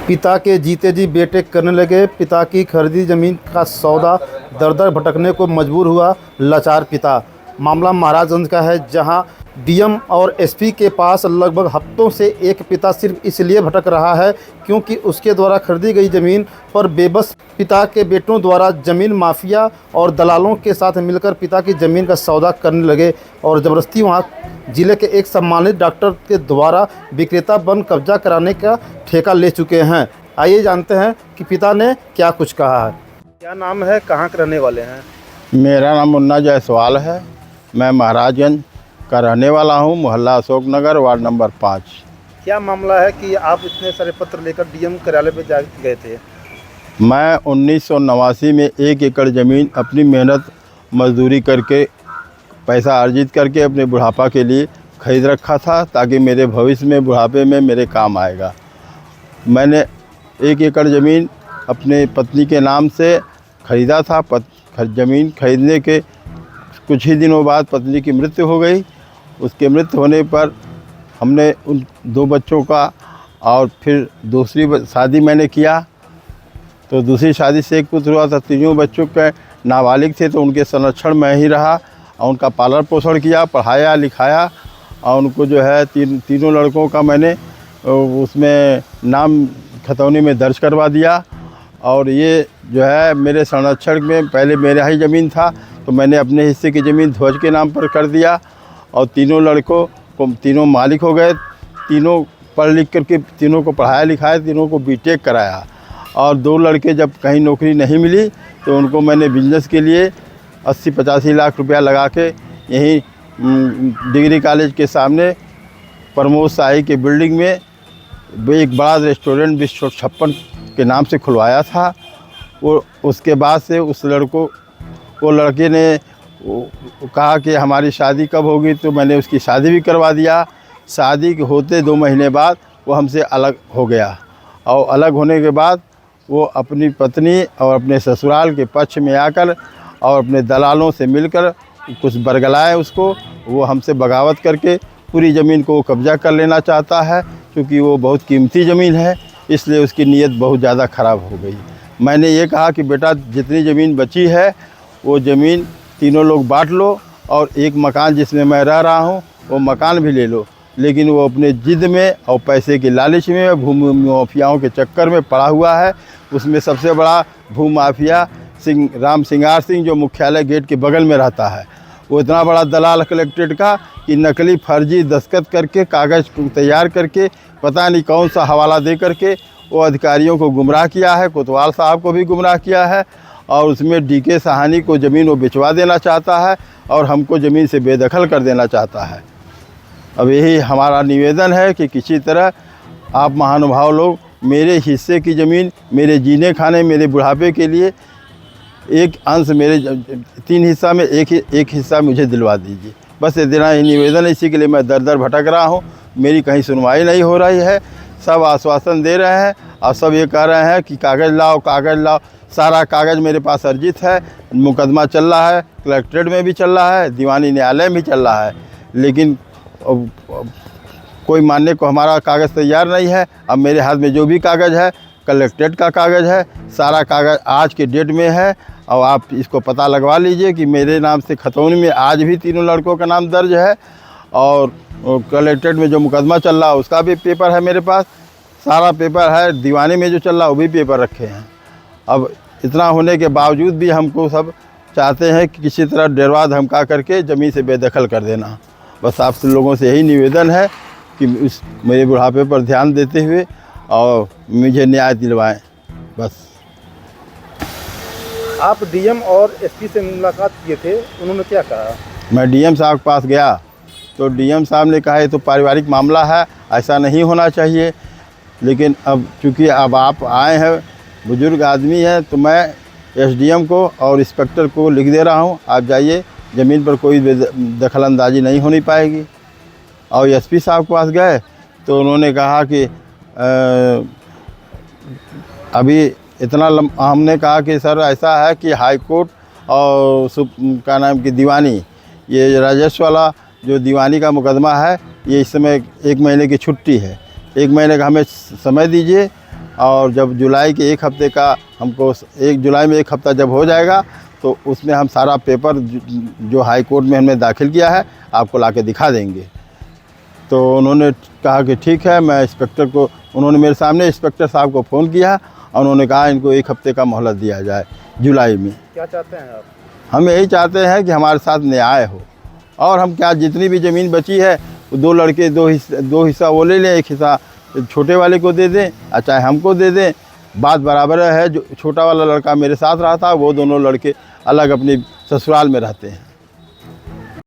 पिता के जीते जी बेटे करने लगे पिता की खरीदी जमीन का सौदा। दर दर भटकने को मजबूर हुआ लाचार पिता। मामला महाराजगंज का है, जहां डीएम और एसपी के पास लगभग हफ्तों से एक पिता सिर्फ इसलिए भटक रहा है क्योंकि उसके द्वारा खरीदी गई जमीन पर बेबस पिता के बेटों द्वारा जमीन माफिया और दलालों के साथ मिलकर पिता की जमीन का सौदा करने लगे और ज़बरदस्ती वहां जिले के एक सम्मानित डॉक्टर के द्वारा विक्रेता बन कब्जा कराने का ठेका ले चुके हैं। आइए जानते हैं कि पिता ने क्या कुछ कहा है। क्या नाम है, कहाँ के रहने वाले हैं? मेरा नाम मुन्ना जायसवाल है। मैं महाराजगंज का रहने वाला हूँ, मोहल्ला अशोक नगर, वार्ड नंबर 5। क्या मामला है कि आप इतने सारे पत्र लेकर डीएम कार्यालय पे जा गए थे? मैं 1989 में 1 एकड़ ज़मीन अपनी मेहनत मजदूरी करके पैसा अर्जित करके अपने बुढ़ापा के लिए ख़रीद रखा था, ताकि मेरे भविष्य में बुढ़ापे में मेरे काम आएगा। मैंने 1 एकड़ ज़मीन अपने पत्नी के नाम से ख़रीदा था। ज़मीन खरीदने के कुछ ही दिनों बाद पत्नी की मृत्यु हो गई। उसके मृत्यु होने पर हमने उन 2 बच्चों का और फिर दूसरी शादी मैंने किया, तो दूसरी शादी से एक पुत्र हुआ था। तीनों बच्चों के नाबालिग थे, तो उनके संरक्षण में ही रहा और उनका पालन पोषण किया, पढ़ाया लिखाया और उनको जो है तीनों लड़कों का मैंने उसमें नाम खतौनी में दर्ज करवा दिया। और ये जो है मेरे संरक्षण में पहले मेरा ही ज़मीन था, तो मैंने अपने हिस्से की ज़मीन ध्वज के नाम पर कर दिया और तीनों लड़कों को तीनों मालिक हो गए। तीनों पढ़ लिख करके तीनों को पढ़ाया लिखाया, तीनों को बीटेक कराया। और 2 लड़के जब कहीं नौकरी नहीं मिली तो उनको मैंने बिजनेस के लिए 80-85 लाख रुपया लगा के यहीं डिग्री कॉलेज के सामने प्रमोद शाही के बिल्डिंग में एक बड़ा रेस्टोरेंट विश्व 56 के नाम से खुलवाया था। वो उसके बाद से वो लड़के ने कहा कि हमारी शादी कब होगी, तो मैंने उसकी शादी भी करवा दिया। शादी के होते 2 महीने बाद वो हमसे अलग हो गया और अलग होने के बाद वो अपनी पत्नी और अपने ससुराल के पक्ष में आकर और अपने दलालों से मिलकर कुछ बरगलाए उसको। वो हमसे बगावत करके पूरी ज़मीन को कब्जा कर लेना चाहता है, क्योंकि वो बहुत कीमती ज़मीन है, इसलिए उसकी नीयत बहुत ज़्यादा ख़राब हो गई। मैंने ये कहा कि बेटा जितनी ज़मीन बची है वो ज़मीन तीनों लोग बांट लो और एक मकान जिसमें मैं रह रहा हूँ वो मकान भी ले लो। लेकिन वो अपने ज़िद में और पैसे के लालच में भूमि माफियाओं के चक्कर में पड़ा हुआ है। उसमें सबसे बड़ा भूमि माफिया राम सिंगार सिंह, जो मुख्यालय गेट के बगल में रहता है। वो इतना बड़ा दलाल कलेक्ट्रेट का कि नकली फर्जी दस्तखत करके कागज़ तैयार करके पता नहीं कौन सा हवाला दे करके वो अधिकारियों को गुमराह किया है, कोतवाल साहब को भी गुमराह किया है और उसमें डीके साहनी को ज़मीन वो बिचवा देना चाहता है और हमको ज़मीन से बेदखल कर देना चाहता है। अब यही हमारा निवेदन है कि किसी तरह आप महानुभाव लोग मेरे हिस्से की ज़मीन, मेरे जीने खाने, मेरे बुढ़ापे के लिए एक अंश, मेरे 3 हिस्सा में एक हिस्सा मुझे दिलवा दीजिए। बस इतना ही निवेदन है। इसी के लिए मैं दर दर भटक रहा हूँ। मेरी कहीं सुनवाई नहीं हो रही है। सब आश्वासन दे रहे हैं और सब ये कह रहे हैं कि कागज़ लाओ कागज़ लाओ। सारा कागज़ मेरे पास अर्जित है, मुकदमा चल रहा है, कलेक्ट्रेट में भी चल रहा है, दीवानी न्यायालय में भी चल रहा है, लेकिन कोई मानने को हमारा कागज़ तैयार नहीं है। अब मेरे हाथ में जो भी कागज़ है कलेक्ट्रेट का कागज़ है, सारा कागज़ आज के डेट में है और आप इसको पता लगवा लीजिए कि मेरे नाम से खतौनी में आज भी तीनों लड़कों का नाम दर्ज है और कलेक्ट्रेट में जो मुकदमा चल रहा है उसका भी पेपर है मेरे पास, सारा पेपर है। दीवानी में जो चल रहा है वो भी पेपर रखे हैं। अब इतना होने के बावजूद भी हमको सब चाहते हैं कि किसी तरह डरवा धमका करके ज़मीन से बेदखल कर देना। बस आप सब लोगों से यही निवेदन है कि इस मेरे बुढ़ापे पर ध्यान देते हुए और मुझे न्याय दिलवाएं। बस। आप डीएम और एसपी से मुलाकात किए थे, उन्होंने क्या कहा? मैं डीएम साहब के पास गया तो डीएम साहब ने कहा ये तो पारिवारिक मामला है, ऐसा नहीं होना चाहिए। लेकिन अब चूँकि अब आप आए हैं, बुजुर्ग आदमी हैं, तो मैं एसडीएम को और इंस्पेक्टर को लिख दे रहा हूँ, आप जाइए, ज़मीन पर कोई दखल अंदाजी नहीं होनी पाएगी। और एसपी साहब के पास गए तो उन्होंने कहा कि अभी इतना हमने कहा कि सर ऐसा है कि हाई कोर्ट और का नाम की दीवानी, ये राजस्व वाला जो दीवानी का मुकदमा है, ये इस समय 1 महीने की छुट्टी है। 1 महीने का हमें समय दीजिए और जब जुलाई के 1 हफ्ते का हमको 1 जुलाई में 1 हफ्ता जब हो जाएगा तो उसमें हम सारा पेपर जो हाई कोर्ट में हमने दाखिल किया है आपको ला के दिखा देंगे। तो उन्होंने कहा कि ठीक है। मैं इंस्पेक्टर को, उन्होंने मेरे सामने इंस्पेक्टर साहब को फ़ोन किया और उन्होंने कहा इनको 1 हफ्ते का मोहलत दिया जाए जुलाई में। क्या चाहते हैं आप? हम यही चाहते हैं कि हमारे साथ न्याय हो और हम क्या जितनी भी ज़मीन बची है 2 लड़के 2 हिस्सा वो ले लें, 1 हिस्सा छोटे वाले को दे दें और चाहे हमको दे दें, बात बराबर है। जो छोटा वाला लड़का मेरे साथ रहा था वो दोनों लड़के अलग अपनी ससुराल में रहते हैं।